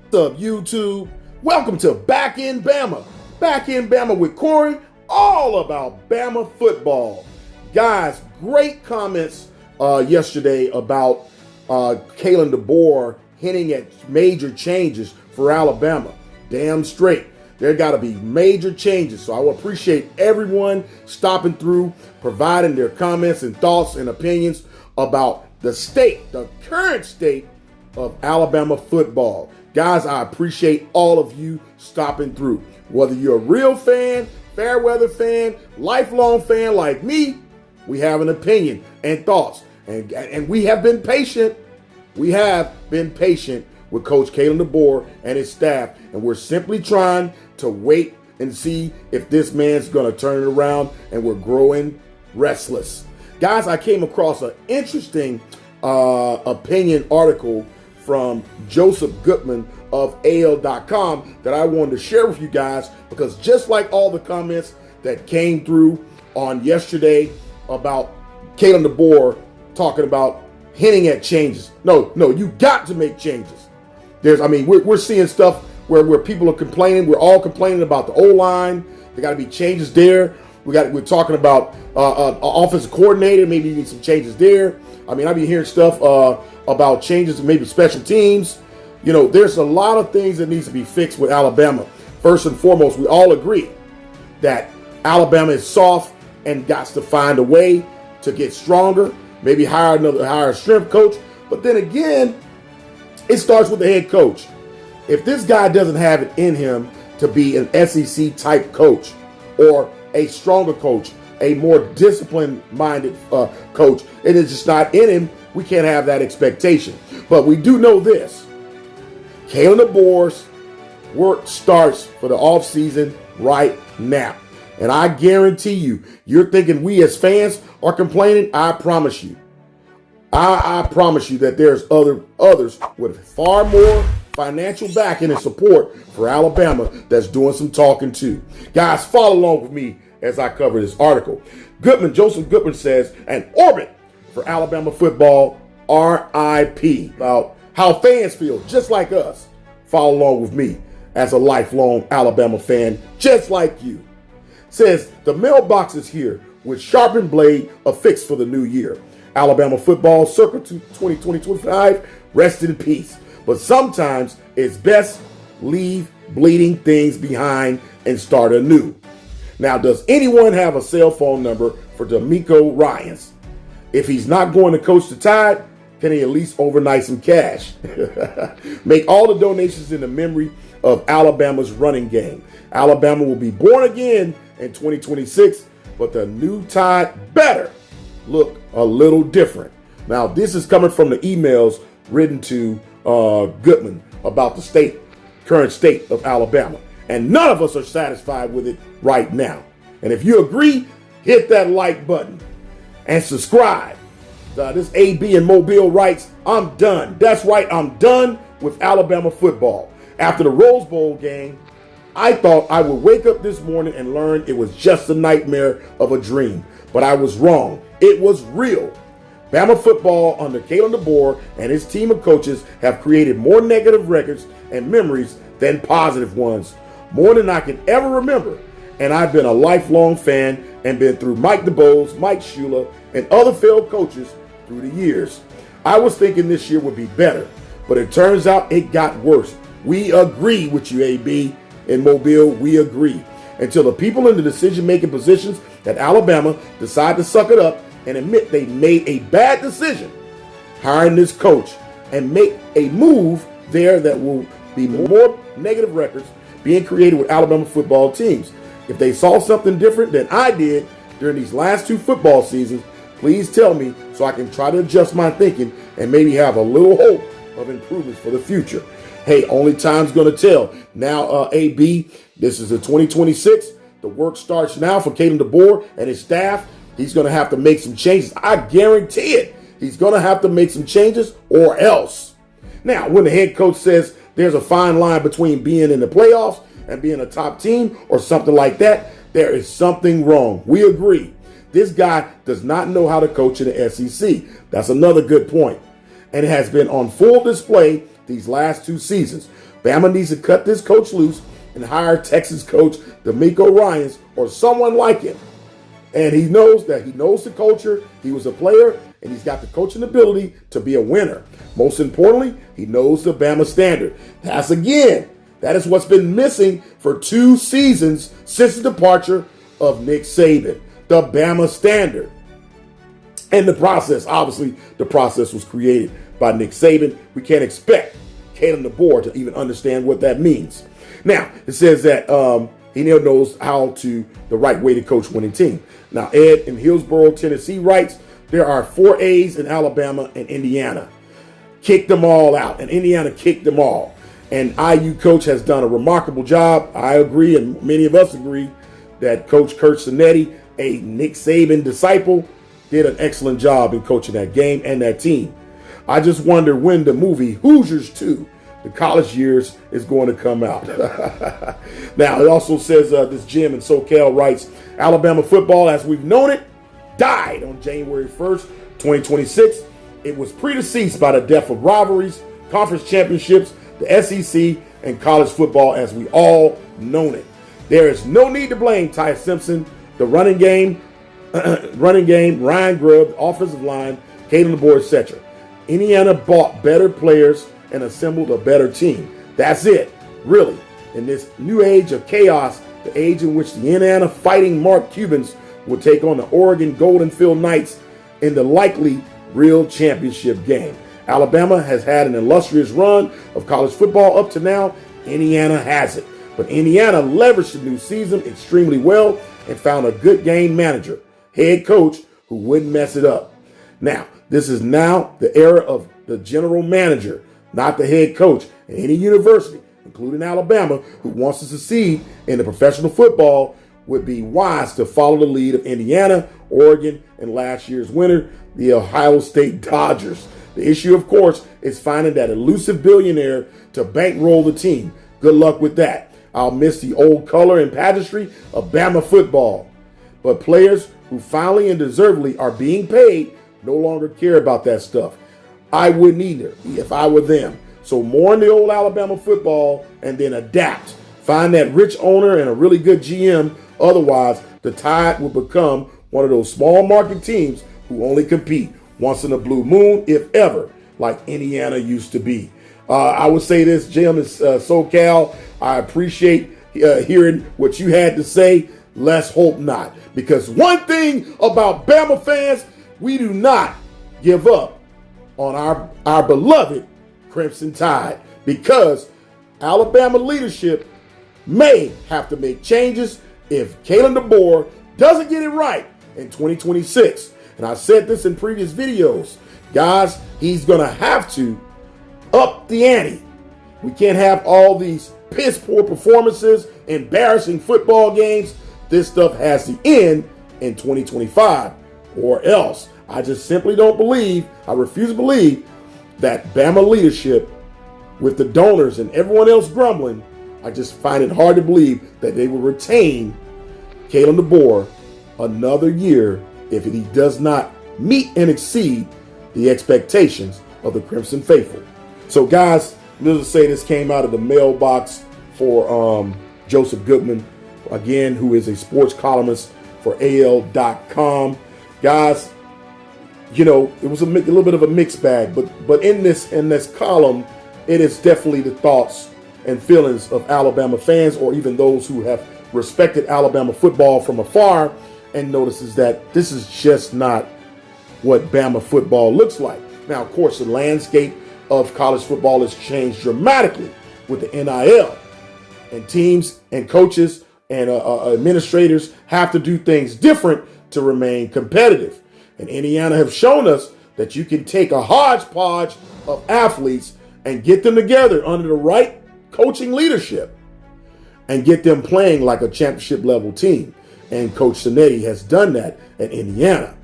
What's up, YouTube? Welcome to Back in Bama. Back in Bama with Corey, all about Bama football. Guys, great comments yesterday about Kalen Deboer hinting at major changes for Alabama. Damn straight. There got to be major changes. So I appreciate everyone stopping through, providing their comments and thoughts and opinions about the current state of Alabama football. Guys, I appreciate all of you stopping through. Whether you're a real fan, fair weather fan, lifelong fan like me, we have an opinion and thoughts. And we have been patient. We have been patient with Coach Kalen Deboer and his staff. And we're simply trying to wait and see if this man's going to turn it around, and we're growing restless. Guys, I came across an interesting opinion article from Joseph Goodman of AL.com that I wanted to share with you guys, because just like all the comments that came through on yesterday about Kalen Deboer talking about hinting at changes. No, you got to make changes. We're seeing stuff where people are complaining. We're all complaining about the O-line. There got to be changes there. We're talking about offensive coordinator. Maybe you need some changes there. I've been hearing stuff about changes in maybe special teams. There's a lot of things that needs to be fixed with Alabama. First and foremost, we all agree that Alabama is soft and got to find a way to get stronger. Maybe hire a strength coach. But then again, it starts with the head coach. If this guy doesn't have it in him to be an SEC type coach or a stronger coach, a more disciplined-minded coach, it is just not in him. We can't have that expectation. But we do know this. Kalen Deboer's work starts for the offseason right now. And I guarantee you're thinking we as fans are complaining. I promise you. I promise you that there's others with far more financial backing and support for Alabama that's doing some talking too. Guys, follow along with me as I cover this article. Joseph Goodman says, an orbit for Alabama football, RIP. About how fans feel, just like us. Follow along with me as a lifelong Alabama fan, just like you. Says, the mailbox is here with sharpened blade, a fix for the new year. Alabama football circa 2020-25, rest in peace. But sometimes it's best leave bleeding things behind and start anew. Now, does anyone have a cell phone number for D'Amico Ryans? If he's not going to coach the Tide, can he at least overnight some cash? Make all the donations in the memory of Alabama's running game. Alabama will be born again in 2026, but the new Tide better look a little different. Now, this is coming from the emails written to Goodman about the current state of Alabama. And none of us are satisfied with it right now. And if you agree, hit that like button and subscribe. This AB in Mobile writes, I'm done. That's right, I'm done with Alabama football. After the Rose Bowl game, I thought I would wake up this morning and learn it was just a nightmare of a dream. But I was wrong. It was real. Bama football under Kalen Deboer and his team of coaches have created more negative records and memories than positive ones. More than I can ever remember. And I've been a lifelong fan and been through Mike DeBose, Mike Shula, and other failed coaches through the years. I was thinking this year would be better, but it turns out it got worse. We agree with you, AB. In Mobile, we agree. Until the people in the decision-making positions at Alabama decide to suck it up and admit they made a bad decision hiring this coach and make a move there that will be more negative records being created with Alabama football teams. If they saw something different than I did during these last two football seasons, please tell me so I can try to adjust my thinking and maybe have a little hope of improvements for the future. Hey, only time's going to tell. Now, AB, this is the 2026. The work starts now for Kalen Deboer and his staff. He's going to have to make some changes. I guarantee it. He's going to have to make some changes or else. Now, when the head coach says there's a fine line between being in the playoffs and being a top team or something like that, there is something wrong. We agree. This guy does not know how to coach in the SEC. That's another good point. And it has been on full display these last two seasons. Bama needs to cut this coach loose and hire Texas coach D'Amico Ryans or someone like him. And he knows the culture. He was a player, and he's got the coaching ability to be a winner. Most importantly, he knows the Bama standard. That is what's been missing for 2 seasons since the departure of Nick Saban, the Bama standard. And the process was created by Nick Saban. We can't expect Kalen Deboer to even understand what that means. Now, it says that he knows the right way to coach winning team. Now, Ed in Hillsborough, Tennessee writes, there are 4 A's in Alabama and Indiana. Kicked them all out, and Indiana kicked them all. And IU coach has done a remarkable job. I agree, and many of us agree, that Coach Curt Cinetti, a Nick Saban disciple, did an excellent job in coaching that game and that team. I just wonder when the movie Hoosiers 2, the college years, is going to come out. Now, it also says this Jim in SoCal writes, Alabama football as we've known it died on January 1st, 2026. It was predeceased by the death of rivalries, conference championships, the SEC, and college football as we all known it. There is no need to blame Ty Simpson, the running game, Ryan Grubb, the offensive line, Kalen Deboer, etc. Indiana bought better players and assembled a better team. That's it, really. In this new age of chaos, the age in which the Indiana Fighting Mark Cubans will take on the Oregon Golden Field Knights in the likely real championship game. Alabama has had an illustrious run of college football up to now. Indiana hasn't. But Indiana leveraged the new season extremely well and found a good game manager, head coach, who wouldn't mess it up. Now, this is now the era of the general manager, not the head coach in any university, including Alabama, who wants to succeed in the professional football, would be wise to follow the lead of Indiana, Oregon, and last year's winner, the Ohio State Dodgers. The issue, of course, is finding that elusive billionaire to bankroll the team. Good luck with that. I'll miss the old color and pageantry of Bama football. But players who finally and deservedly are being paid no longer care about that stuff. I wouldn't either if I were them. So more in the old Alabama football and then adapt. Find that rich owner and a really good GM. Otherwise, the Tide will become one of those small market teams who only compete once in a blue moon, if ever, like Indiana used to be. I would say this, Jim, is SoCal. I appreciate hearing what you had to say. Let's hope not. Because one thing about Bama fans, we do not give up on our beloved Crimson Tide, because Alabama leadership may have to make changes if Kalen Deboer doesn't get it right in 2026. And I said this in previous videos. Guys, he's going to have to up the ante. We can't have all these piss poor performances, embarrassing football games. This stuff has to end in 2025, or else I just simply don't believe, I refuse to believe that Bama leadership, with the donors and everyone else grumbling, I just find it hard to believe that they will retain Kalen Deboer another year if he does not meet and exceed the expectations of the Crimson Faithful. So guys, let's just say this came out of the mailbox for Joseph Goodman, again, who is a sports columnist for AL.com. Guys, you know, it was a little bit of a mixed bag, but in this column, it is definitely the thoughts and feelings of Alabama fans, or even those who have respected Alabama football from afar, and notices that this is just not what Bama football looks like. Now, of course, the landscape of college football has changed dramatically with the NIL, and teams and coaches and administrators have to do things different to remain competitive. And Indiana have shown us that you can take a hodgepodge of athletes and get them together under the right coaching leadership and get them playing like a championship level team. And Coach Cinetti has done that at Indiana.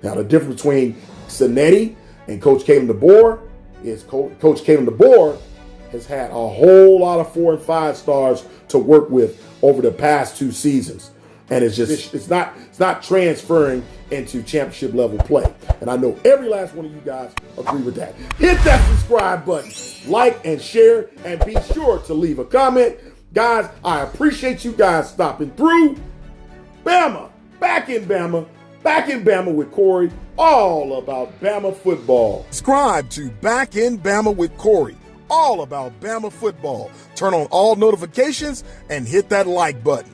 Now, the difference between Cinetti and Coach Kalen Deboer is Coach Kalen Deboer has had a whole lot of 4 and 5 stars to work with over the past 2 seasons. And it's not transferring into championship level play. And I know every last one of you guys agree with that. Hit that subscribe button, like and share, and be sure to leave a comment. Guys, I appreciate you guys stopping through. Bama, back in Bama with Corey, all about Bama football. Subscribe to Back in Bama with Corey, all about Bama football. Turn on all notifications and hit that like button.